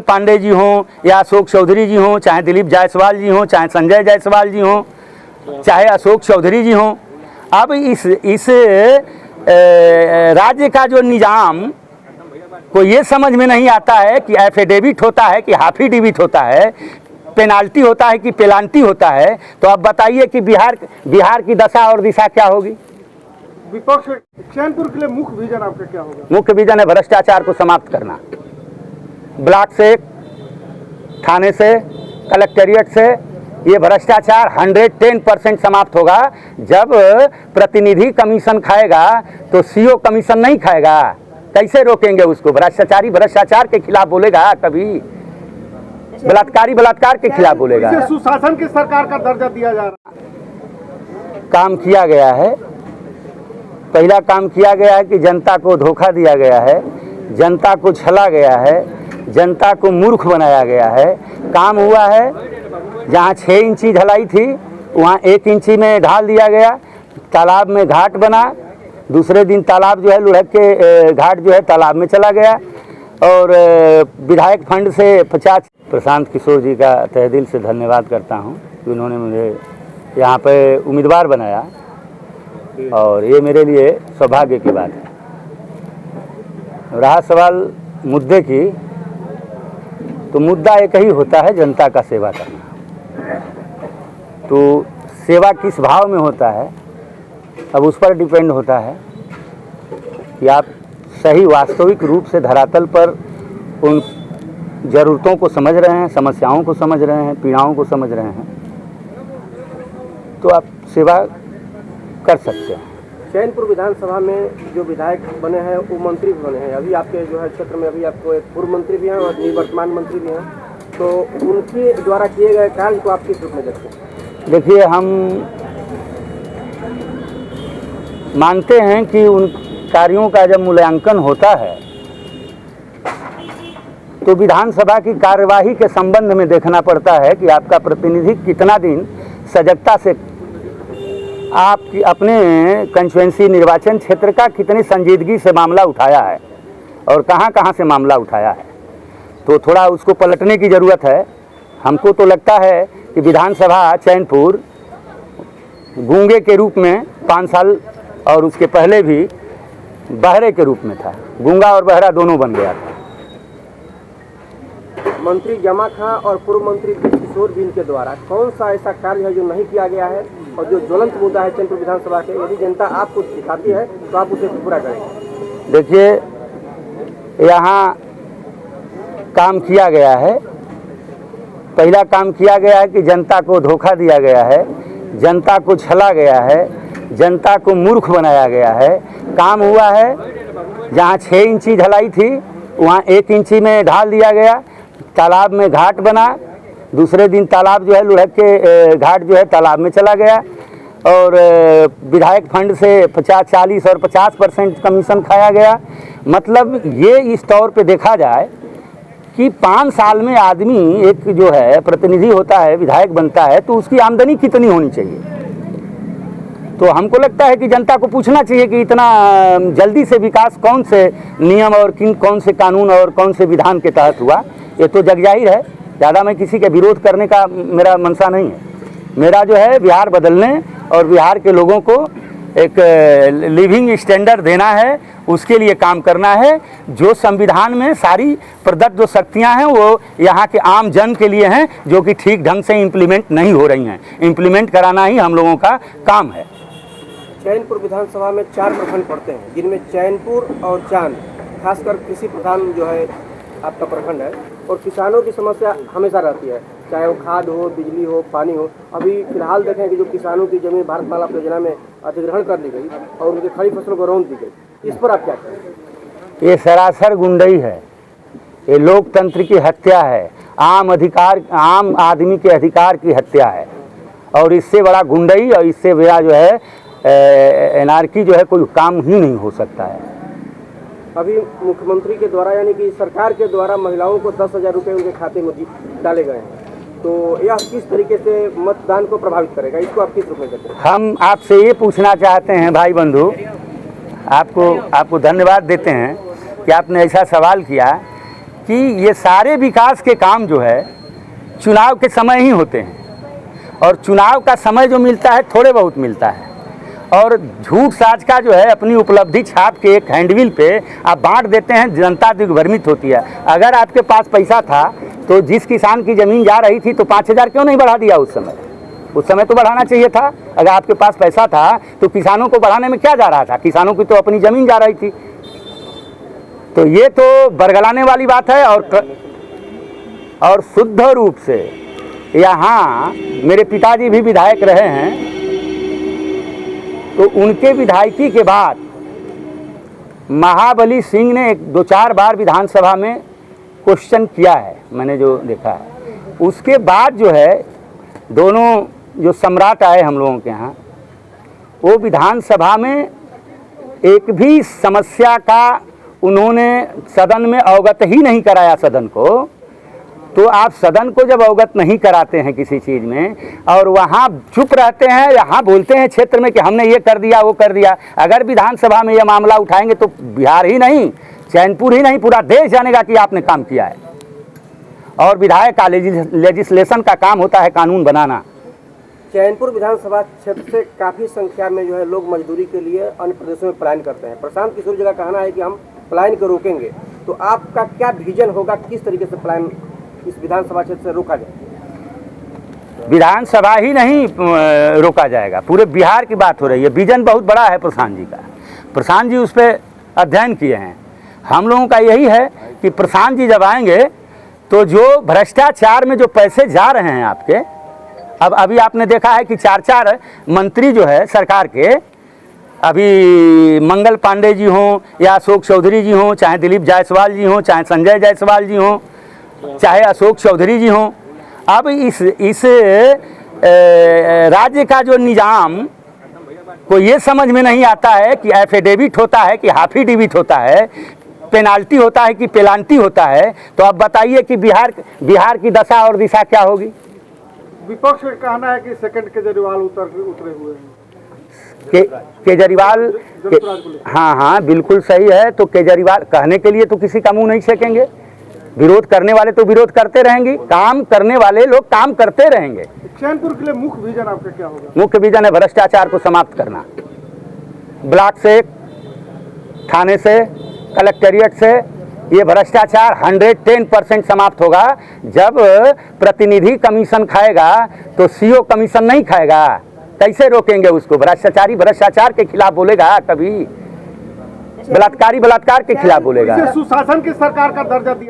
पांडे जी हों या अशोक चौधरी जी हों, चाहे दिलीप जायसवाल जी हों, चाहे संजय जायसवाल जी हों, चाहे अशोक चौधरी जी हों, अब इस राज्य का जो निज़ाम को ये समझ में नहीं आता है कि एफिडेविट होता है कि हाफिडेविट होता है, पेनाल्टी होता है कि पेलांटी होता है। तो अब बताइए कि बिहार की दशा और दिशा क्या होगी। विपक्ष चैनपुर के लिए मुख्य विजन आपका क्या होगा? मुख्य विजन है भ्रष्टाचार को समाप्त करना। ब्लॉक से, थाने से, कलेक्टेरिएट से ये भ्रष्टाचार 110% समाप्त होगा। जब प्रतिनिधि कमीशन खाएगा तो सीओ कमीशन नहीं खाएगा। कैसे रोकेंगे उसको? भ्रष्टाचारी भ्रष्टाचार के खिलाफ बोलेगा, कभी बलात्कारी बलात्कार के खिलाफ बोलेगा। सुशासन की सरकार का दर्जा दिया जा रहा है। काम किया गया है। पहला काम किया गया है कि जनता को धोखा दिया गया है, जनता को छला गया है, जनता को मूर्ख बनाया गया है। काम हुआ है, जहाँ 6 इंची ढलाई थी वहाँ 1 इंची में ढाल दिया गया। तालाब में घाट बना, दूसरे दिन तालाब जो है लुढ़क के घाट जो है तालाब में चला गया। और विधायक फंड से 50। प्रशांत किशोर जी का तहे दिल से धन्यवाद करता हूँ कि उन्होंने मुझे यहाँ पे उम्मीदवार बनाया, और ये मेरे लिए सौभाग्य की बात है। रहा सवाल मुद्दे की, तो मुद्दा एक ही होता है, जनता का सेवा करना। तो सेवा किस भाव में होता है, अब उस पर डिपेंड होता है कि आप सही वास्तविक रूप से धरातल पर उन ज़रूरतों को समझ रहे हैं, समस्याओं को समझ रहे हैं, पीड़ाओं को समझ रहे हैं, तो आप सेवा कर सकते हैं। चैनपुर विधानसभा में जो विधायक बने हैं वो मंत्री भी बने हैं। अभी आपके जो है क्षेत्र में अभी आपको एक पूर्व मंत्री भी हैं और निवर्तमान मंत्री भी हैं, तो उनके द्वारा किए गए कार्य को आप किस रूप में देखते हैं? देखिए, हम मानते हैं कि उन कार्यों का जब मूल्यांकन होता है तो विधानसभा की कार्यवाही के संबंध में देखना पड़ता है कि आपका प्रतिनिधि कितना दिन सजगता से आपकी अपने कंस्टिट्यूएंसी निर्वाचन क्षेत्र का कितनी संजीदगी से मामला उठाया है और कहां कहां से मामला उठाया है। तो थोड़ा उसको पलटने की ज़रूरत है। हमको तो लगता है कि विधानसभा चैनपुर गूंगे के रूप में 5 साल और उसके पहले भी बहरे के रूप में था। गूंगा और बहरा दोनों बन गया था। मंत्री जमा खां और पूर्व मंत्री किशोर बिन के द्वारा कौन सा ऐसा कार्य है जो नहीं किया गया है और जो ज्वलंत मुद्दा है चैनपुर विधानसभा के, यदि जनता आपको दिखाती है तो आप उसे पूरा करेंगे? देखिए, यहाँ काम किया गया है। पहला काम किया गया है कि जनता को धोखा दिया गया है, जनता को छला गया है, जनता को मूर्ख बनाया गया है। काम हुआ है, जहाँ 6 इंची ढलाई थी वहाँ 1 इंची में ढाल दिया गया। तालाब में घाट बना, दूसरे दिन तालाब जो है लुढ़क के घाट जो है तालाब में चला गया। और विधायक फंड से 50, 40 और 50% कमीशन खाया गया। मतलब ये इस तौर पे देखा जाए कि 5 साल में आदमी एक जो है प्रतिनिधि होता है, विधायक बनता है, तो उसकी आमदनी कितनी होनी चाहिए। तो हमको लगता है कि जनता को पूछना चाहिए कि इतना जल्दी से विकास कौन से नियम और कौन से कानून और कौन से विधान के तहत हुआ। ये तो जग जाहिर है। ज़्यादा मैं किसी के विरोध करने का मेरा मनसा नहीं है। मेरा जो है बिहार बदलने और बिहार के लोगों को एक लिविंग स्टैंडर्ड देना है, उसके लिए काम करना है। जो संविधान में सारी प्रदत्त जो शक्तियां हैं वो यहाँ के आम जन के लिए हैं, जो कि ठीक ढंग से इम्प्लीमेंट नहीं हो रही हैं। इम्प्लीमेंट कराना ही हम लोगों का काम है। चैनपुर विधानसभा में 4 प्रखंड पड़ते हैं, जिनमें चैनपुर और चांद खासकर कृषि प्रधान जो है आपका प्रखंड है, और किसानों की समस्या हमेशा रहती है, चाहे वो खाद हो, बिजली हो, पानी हो। अभी फिलहाल देखें कि जो किसानों की जमीन भारतमाला परियोजना में अधिग्रहण कर ली गई और उनकी खड़ी फसलों को रौंद दी गई, इस पर आप क्या कहें? ये सरासर गुंडई है, ये लोकतंत्र की हत्या है, आम आदमी के अधिकार की हत्या है। और इससे बड़ा गुंडई और इससे बड़ा जो है एनार्की जो है कोई काम ही नहीं हो सकता है। अभी मुख्यमंत्री के द्वारा यानी कि सरकार के द्वारा महिलाओं को 10,000 रुपये उनके खाते में डाले गए हैं, तो यह किस तरीके से मतदान को प्रभावित करेगा, इसको आप किस रूप में देखते हैं? हम आपसे ये पूछना चाहते हैं भाई बंधु, आपको धन्यवाद देते हैं कि आपने ऐसा सवाल किया कि ये सारे विकास के काम जो है चुनाव के समय ही होते हैं, और चुनाव का समय जो मिलता है थोड़े बहुत मिलता है, और झूठ साज का जो है अपनी उपलब्धि छाप के एक हैंडबिल पे आप बांट देते हैं, जनता दिग्भ्रमित होती है। अगर आपके पास पैसा था तो जिस किसान की ज़मीन जा रही थी तो 5,000 क्यों नहीं बढ़ा दिया उस समय? उस समय तो बढ़ाना चाहिए था। अगर आपके पास पैसा था तो किसानों को बढ़ाने में क्या जा रहा था? किसानों की तो अपनी ज़मीन जा रही थी। तो ये तो बरगलाने वाली बात है। और शुद्ध रूप से यहाँ मेरे पिताजी भी विधायक रहे हैं, तो उनके विधायकी के बाद महाबली सिंह ने 2-4 बार विधानसभा में क्वेश्चन किया है, मैंने जो देखा है। उसके बाद जो है दोनों जो सम्राट आए हम लोगों के यहाँ, वो विधानसभा में एक भी समस्या का उन्होंने सदन में अवगत ही नहीं कराया सदन को। तो आप सदन को जब अवगत नहीं कराते हैं किसी चीज़ में और वहाँ चुप रहते हैं, यहाँ बोलते हैं क्षेत्र में कि हमने ये कर दिया वो कर दिया, अगर विधानसभा में ये मामला उठाएंगे तो बिहार ही नहीं, चैनपुर ही नहीं, पूरा देश जानेगा कि आपने काम किया है। और विधायक का लेजिस्लेशन का काम होता है कानून बनाना। चैनपुर विधानसभा क्षेत्र से काफ़ी संख्या में जो है लोग मजदूरी के लिए अन्य प्रदेशों में पलायन करते हैं। प्रशांत किशोर जी का कहना है कि हम पलायन को रोकेंगे, तो आपका क्या विजन होगा, किस तरीके से पलायन इस विधानसभा क्षेत्र से रोका जाए? विधानसभा ही नहीं रोका जाएगा, पूरे बिहार की बात हो रही है। विजन बहुत बड़ा है प्रशांत जी का, प्रशांत जी उस पर अध्ययन किए हैं। हम लोगों का यही है कि प्रशांत जी जब आएंगे तो जो भ्रष्टाचार में जो पैसे जा रहे हैं आपके, अब अभी आपने देखा है कि 4 मंत्री जो है सरकार के, अभी मंगल पांडे जी हों या अशोक चौधरी जी हों, चाहे दिलीप जायसवाल जी हों, चाहे संजय जायसवाल जी हों, चाहे अशोक चौधरी जी हों, अब इस राज्य का जो निज़ाम को ये समझ में नहीं आता है कि एफिडेविट होता है कि हाफिडेविट होता है, पेनाल्टी होता है कि पेनाल्टी होता है। तो अब बताइए कि बिहार की दशा और दिशा क्या होगी? विपक्ष का कहना है कि सेकंड केजरीवाल उतरे हुए हैं। केजरीवाल हाँ बिल्कुल सही है। तो केजरीवाल कहने के लिए तो किसी का मुंह नहीं छेकेंगे, विरोध करने वाले तो विरोध करते रहेंगे, काम करने वाले लोग काम करते रहेंगे। चैनपुर के लिए मुख्य विजन आपका क्या होगा? मुख्य विजन है भ्रष्टाचार को समाप्त करना। ब्लॉक से, थाने से, कलेक्टेरिएट से ये भ्रष्टाचार 110% समाप्त होगा। जब प्रतिनिधि कमीशन खाएगा तो सीओ कमीशन नहीं खाएगा, कैसे रोकेंगे उसको? भ्रष्टाचारी भ्रष्टाचार के खिलाफ बोलेगा, कभी बलात्कारी बलात्कार के खिलाफ बोलेगा। सुशासन की सरकार का दर्जा दिया।